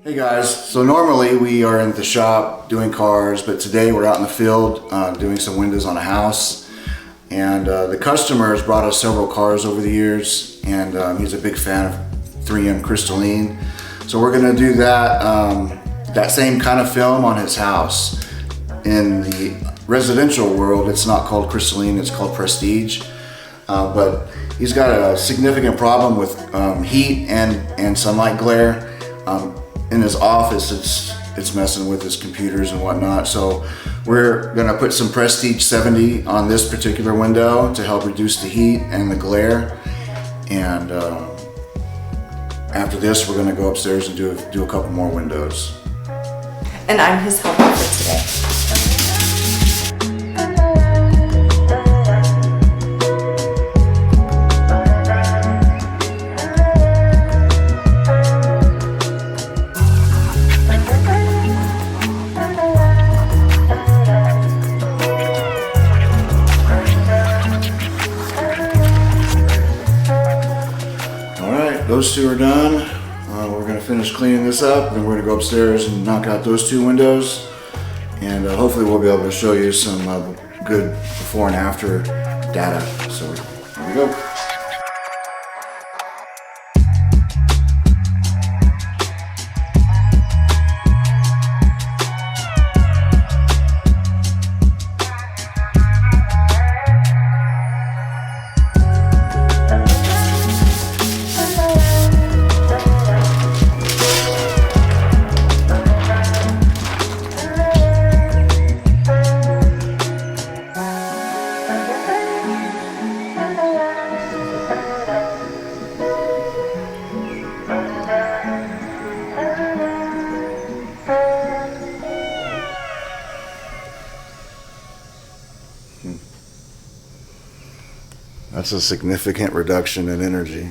Hey guys, so normally we are in the shop doing cars, but today we're out in the field doing some windows on a house. And the customer has brought us several cars over the years, and he's a big fan of 3M crystalline. So we're gonna do that same kind of film on his house. In the residential world, it's not called crystalline, it's called prestige. But he's got a significant problem with heat and sunlight glare. In his office, it's messing with his computers and whatnot. So we're gonna put some Prestige 70 on this particular window to help reduce the heat and the glare. And after this, we're gonna go upstairs and do a couple more windows. And I'm his helper for today. Those two are done. We're going to finish cleaning this up, then we're going to go upstairs and knock out those two windows, and hopefully we'll be able to show you some good before and after data. So here we go. That's a significant reduction in energy.